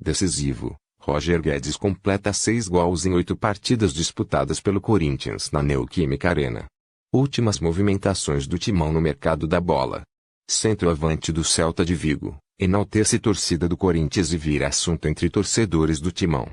Decisivo, Roger Guedes completa 6 gols em 8 partidas disputadas pelo Corinthians na Neoquímica Arena. Últimas movimentações do Timão no mercado da bola. Centroavante do Celta de Vigo, enaltece torcida do Corinthians e vira assunto entre torcedores do Timão.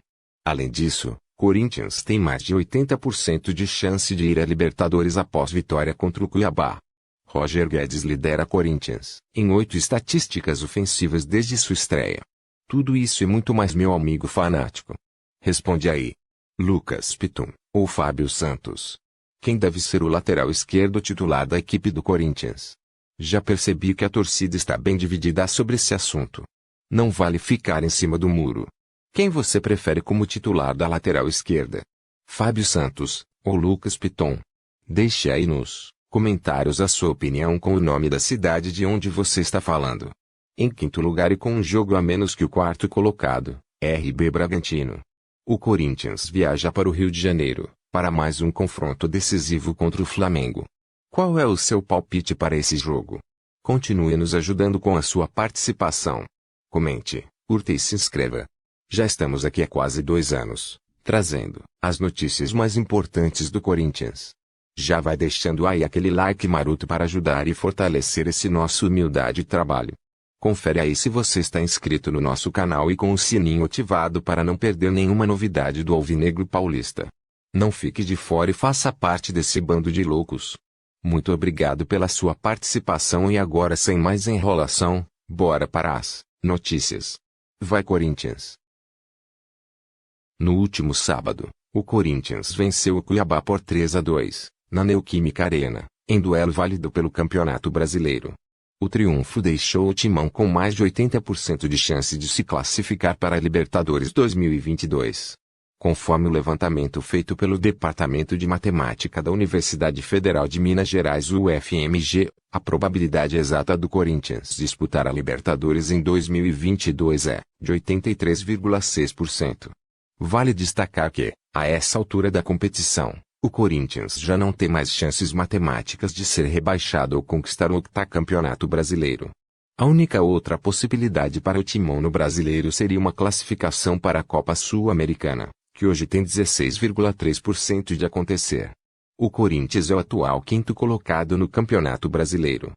Além disso, Corinthians tem mais de 80% de chance de ir à Libertadores após vitória contra o Cuiabá. Roger Guedes lidera Corinthians em 8 estatísticas ofensivas desde sua estreia. Tudo isso e muito mais, meu amigo fanático. Responde aí. Lucas Piton ou Fábio Santos? Quem deve ser o lateral esquerdo titular da equipe do Corinthians? Já percebi que a torcida está bem dividida sobre esse assunto. Não vale ficar em cima do muro. Quem você prefere como titular da lateral esquerda? Fábio Santos ou Lucas Piton? Deixe aí nos comentários a sua opinião com o nome da cidade de onde você está falando. Em quinto lugar e com um jogo a menos que o quarto colocado, RB Bragantino. O Corinthians viaja para o Rio de Janeiro, para mais um confronto decisivo contra o Flamengo. Qual é o seu palpite para esse jogo? Continue nos ajudando com a sua participação. Comente, curta e se inscreva. Já estamos aqui há quase 2 anos, trazendo as notícias mais importantes do Corinthians. Já vai deixando aí aquele like maroto para ajudar e fortalecer esse nosso humildade trabalho. Confere aí se você está inscrito no nosso canal e com o sininho ativado para não perder nenhuma novidade do Alvinegro Paulista. Não fique de fora e faça parte desse bando de loucos. Muito obrigado pela sua participação e agora, sem mais enrolação, bora para as notícias. Vai Corinthians! No último sábado, o Corinthians venceu o Cuiabá por 3-2, na Neoquímica Arena, em duelo válido pelo Campeonato Brasileiro. O triunfo deixou o Timão com mais de 80% de chance de se classificar para a Libertadores 2022. Conforme o levantamento feito pelo Departamento de Matemática da Universidade Federal de Minas Gerais UFMG, a probabilidade exata do Corinthians disputar a Libertadores em 2022 é de 83,6%. Vale destacar que, a essa altura da competição, o Corinthians já não tem mais chances matemáticas de ser rebaixado ou conquistar o octacampeonato brasileiro. A única outra possibilidade para o Timão no Brasileiro seria uma classificação para a Copa Sul-Americana, que hoje tem 16,3% de acontecer. O Corinthians é o atual 5º colocado no Campeonato Brasileiro.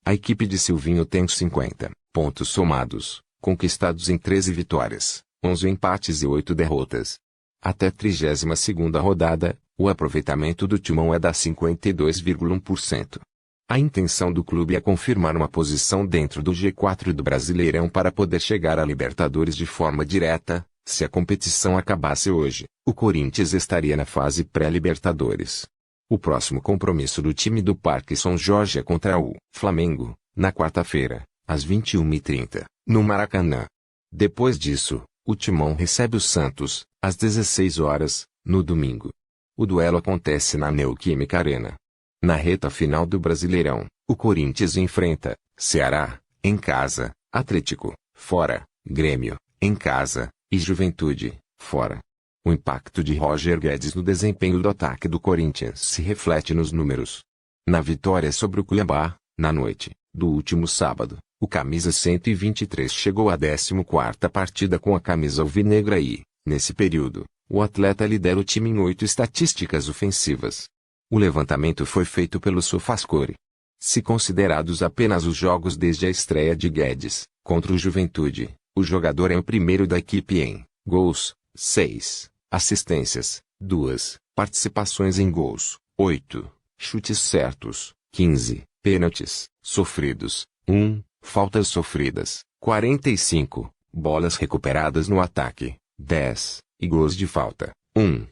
A equipe de Silvinho tem 50 pontos somados, conquistados em 13 vitórias, 11 empates e 8 derrotas. Até a 32ª rodada, o aproveitamento do Timão é da 52,1%. A intenção do clube é confirmar uma posição dentro do G4 do Brasileirão para poder chegar à Libertadores de forma direta. Se a competição acabasse hoje, o Corinthians estaria na fase pré-Libertadores. O próximo compromisso do time do Parque São Jorge é contra o Flamengo, na quarta-feira, às 21h30, no Maracanã. Depois disso, o Timão recebe o Santos, às 16 horas, no domingo. O duelo acontece na Neoquímica Arena. Na reta final do Brasileirão, o Corinthians enfrenta Ceará, em casa, Atlético, fora, Grêmio, em casa, e Juventude, fora. O impacto de Roger Guedes no desempenho do ataque do Corinthians se reflete nos números. Na vitória sobre o Cuiabá, na noite do último sábado, o camisa 123 chegou à 14ª partida com a camisa alvinegra e, nesse período, o atleta lidera o time em 8 estatísticas ofensivas. O levantamento foi feito pelo SofaScore. Se considerados apenas os jogos desde a estreia de Guedes, contra o Juventude, o jogador é o primeiro da equipe em gols, 6, assistências, 2, participações em gols, 8, chutes certos, 15, pênaltis, sofridos, 1, faltas sofridas, 45, bolas recuperadas no ataque, 10, e gols de falta, 1.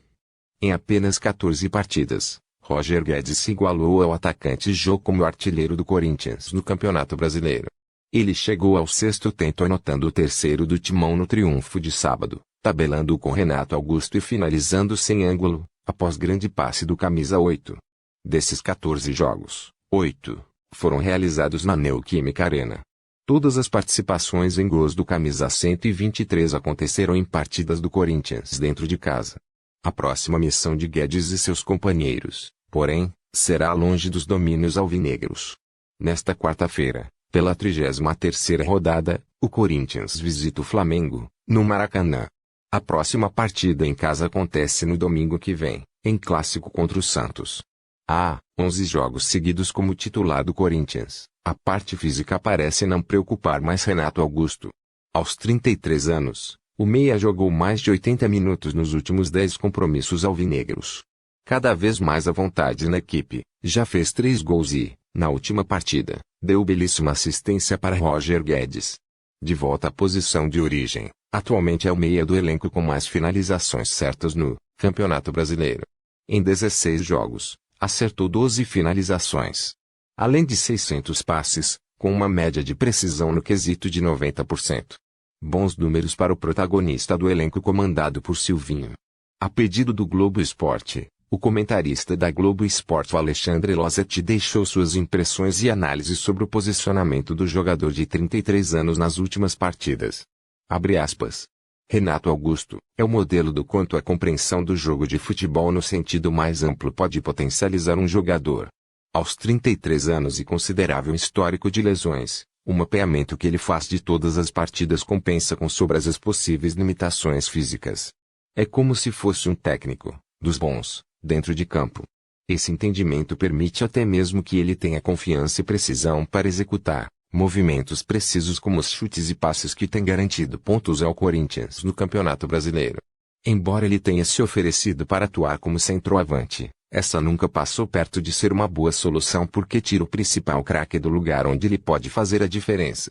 Em apenas 14 partidas, Roger Guedes se igualou ao atacante Jô como artilheiro do Corinthians no Campeonato Brasileiro. Ele chegou ao 6º tento anotando o 3º do Timão no triunfo de sábado, tabelando com Renato Augusto e finalizando sem ângulo, após grande passe do camisa 8. Desses 14 jogos, 8 foram realizados na Neoquímica Arena. Todas as participações em gols do camisa 123 aconteceram em partidas do Corinthians dentro de casa. A próxima missão de Guedes e seus companheiros, porém, será longe dos domínios alvinegros. Nesta quarta-feira, pela 33ª rodada, O Corinthians visita o Flamengo, no Maracanã. A próxima partida em casa acontece no domingo que vem, em clássico contra o Santos. Há 11 jogos seguidos como titular do Corinthians. A parte física parece não preocupar mais Renato Augusto. Aos 33 anos, o meia jogou mais de 80 minutos nos últimos 10 compromissos alvinegros. Cada vez mais à vontade na equipe, já fez 3 gols e, na última partida, deu belíssima assistência para Roger Guedes. De volta à posição de origem, atualmente é o meia do elenco com mais finalizações certas no Campeonato Brasileiro. Em 16 jogos, acertou 12 finalizações. Além de 600 passes, com uma média de precisão no quesito de 90%. Bons números para o protagonista do elenco comandado por Silvinho. A pedido do Globo Esporte, o comentarista da Globo Esporte Alexandre Losetti deixou suas impressões e análises sobre o posicionamento do jogador de 33 anos nas últimas partidas. Abre aspas. Renato Augusto é o modelo do quanto a compreensão do jogo de futebol no sentido mais amplo pode potencializar um jogador. Aos 33 anos e considerável histórico de lesões, o mapeamento que ele faz de todas as partidas compensa com sobras as possíveis limitações físicas. É como se fosse um técnico, dos bons, dentro de campo. Esse entendimento permite até mesmo que ele tenha confiança e precisão para executar movimentos precisos como os chutes e passes que têm garantido pontos ao Corinthians no Campeonato Brasileiro. Embora ele tenha se oferecido para atuar como centroavante, essa nunca passou perto de ser uma boa solução porque tira o principal craque do lugar onde ele pode fazer a diferença.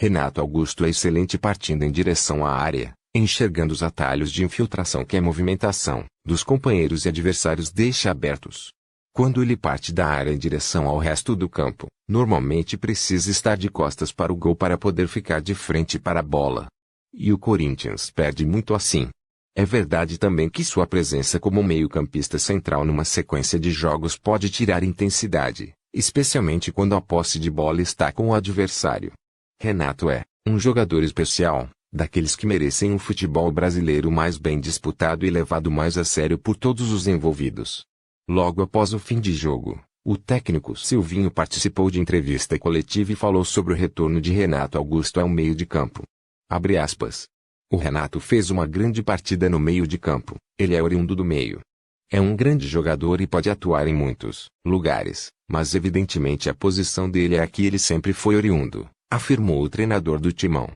Renato Augusto é excelente partindo em direção à área, enxergando os atalhos de infiltração que a movimentação dos companheiros e adversários deixa abertos. Quando ele parte da área em direção ao resto do campo, normalmente precisa estar de costas para o gol para poder ficar de frente para a bola. E o Corinthians perde muito assim. É verdade também que sua presença como meio-campista central numa sequência de jogos pode tirar intensidade, especialmente quando a posse de bola está com o adversário. Renato é um jogador especial, daqueles que merecem um futebol brasileiro mais bem disputado e levado mais a sério por todos os envolvidos. Logo após o fim de jogo, o técnico Silvinho participou de entrevista coletiva e falou sobre o retorno de Renato Augusto ao meio de campo. Abre aspas. O Renato fez uma grande partida no meio de campo, ele é oriundo do meio. É um grande jogador e pode atuar em muitos lugares, mas evidentemente a posição dele é a que ele sempre foi oriundo, afirmou o treinador do Timão.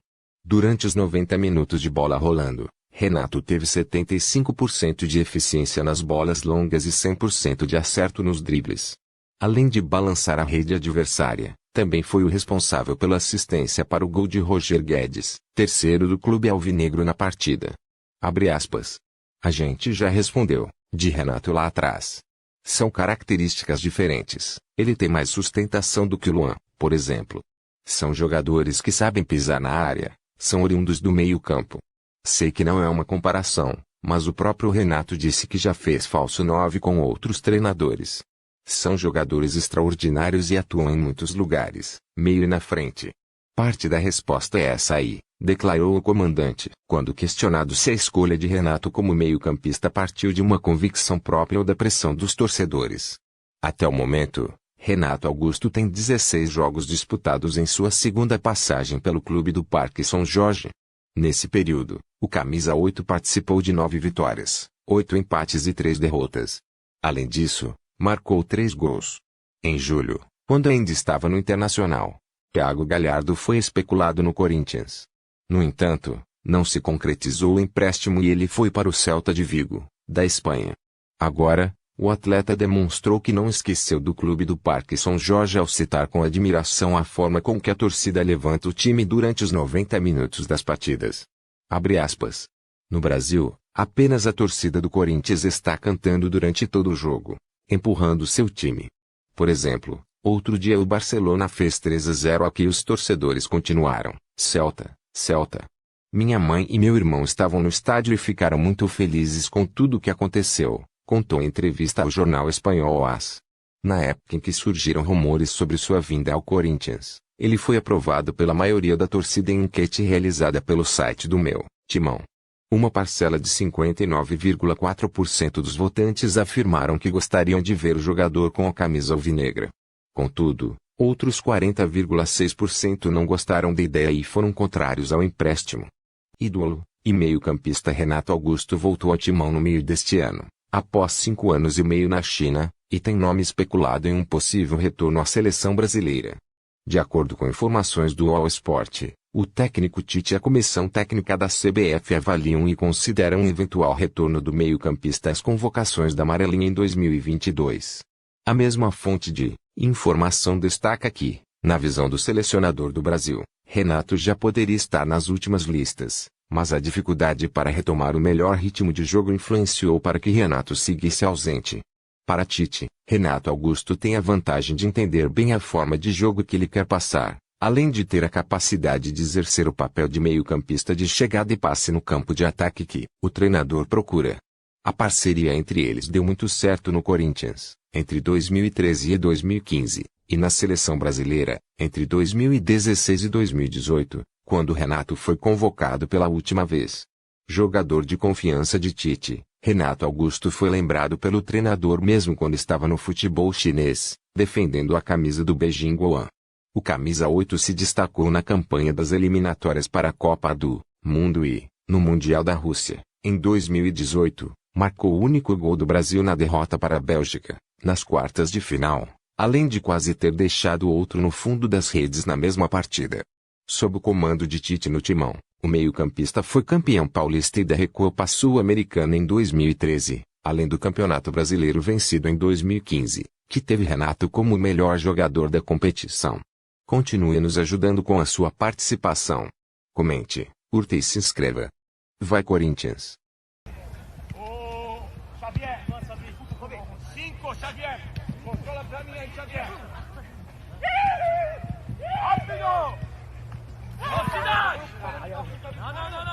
Durante os 90 minutos de bola rolando, Renato teve 75% de eficiência nas bolas longas e 100% de acerto nos dribles. Além de balançar a rede adversária, também foi o responsável pela assistência para o gol de Roger Guedes, terceiro do clube alvinegro na partida. Abre aspas. A gente já respondeu, de Renato lá atrás. São características diferentes, ele tem mais sustentação do que o Luan, por exemplo. São jogadores que sabem pisar na área, são oriundos do meio-campo. Sei que não é uma comparação, mas o próprio Renato disse que já fez falso 9 com outros treinadores. São jogadores extraordinários e atuam em muitos lugares, meio e na frente. Parte da resposta é essa aí, declarou o comandante, quando questionado se a escolha de Renato como meio-campista partiu de uma convicção própria ou da pressão dos torcedores. Até o momento, Renato Augusto tem 16 jogos disputados em sua segunda passagem pelo clube do Parque São Jorge. Nesse período, o camisa 8 participou de 9 vitórias, 8 empates e 3 derrotas. Além disso, marcou 3 gols. Em julho, quando ainda estava no Internacional, Thiago Galhardo foi especulado no Corinthians. No entanto, não se concretizou o empréstimo e ele foi para o Celta de Vigo, da Espanha. Agora, o atleta demonstrou que não esqueceu do clube do Parque São Jorge ao citar com admiração a forma com que a torcida levanta o time durante os 90 minutos das partidas. Abre aspas. No Brasil, apenas a torcida do Corinthians está cantando durante todo o jogo, empurrando seu time. Por exemplo, outro dia o Barcelona fez 3-0 aqui e os torcedores continuaram, Celta, Celta. Minha mãe e meu irmão estavam no estádio e ficaram muito felizes com tudo o que aconteceu, contou em entrevista ao jornal espanhol AS. Na época em que surgiram rumores sobre sua vinda ao Corinthians, ele foi aprovado pela maioria da torcida em enquete realizada pelo site do Meu Timão. Uma parcela de 59,4% dos votantes afirmaram que gostariam de ver o jogador com a camisa alvinegra. Contudo, Outros 40,6% não gostaram da ideia e foram contrários ao empréstimo. Ídolo e meio-campista Renato Augusto voltou ao Timão no meio deste ano, após 5 anos e meio na China, e tem nome especulado em um possível retorno à seleção brasileira. De acordo com informações do All Sport, o técnico Tite e a comissão técnica da CBF avaliam e consideram um eventual retorno do meio-campista às convocações da Amarelinha em 2022. A mesma fonte de informação destaca que, na visão do selecionador do Brasil, Renato já poderia estar nas últimas listas, mas a dificuldade para retomar o melhor ritmo de jogo influenciou para que Renato seguisse ausente. Para Tite, Renato Augusto tem a vantagem de entender bem a forma de jogo que ele quer passar, além de ter a capacidade de exercer o papel de meio-campista de chegada e passe no campo de ataque que o treinador procura. A parceria entre eles deu muito certo no Corinthians, entre 2013 e 2015, e na seleção brasileira, entre 2016 e 2018, quando Renato foi convocado pela última vez. Jogador de confiança de Tite, Renato Augusto foi lembrado pelo treinador mesmo quando estava no futebol chinês, defendendo a camisa do Beijing Guoan. O camisa 8 se destacou na campanha das eliminatórias para a Copa do Mundo e, no Mundial da Rússia, em 2018, marcou o único gol do Brasil na derrota para a Bélgica, nas quartas de final, além de quase ter deixado outro no fundo das redes na mesma partida. Sob o comando de Tite no Timão, o meio-campista foi campeão paulista e da Recopa Sul-Americana em 2013, além do Campeonato Brasileiro vencido em 2015, que teve Renato como o melhor jogador da competição. Continue nos ajudando com a sua participação. Comente, curta e se inscreva. Vai Corinthians! Xavier, 5, Xavier, controla pra mim aí, Xavier. Rápido! Velocidade! Não, não, não, não.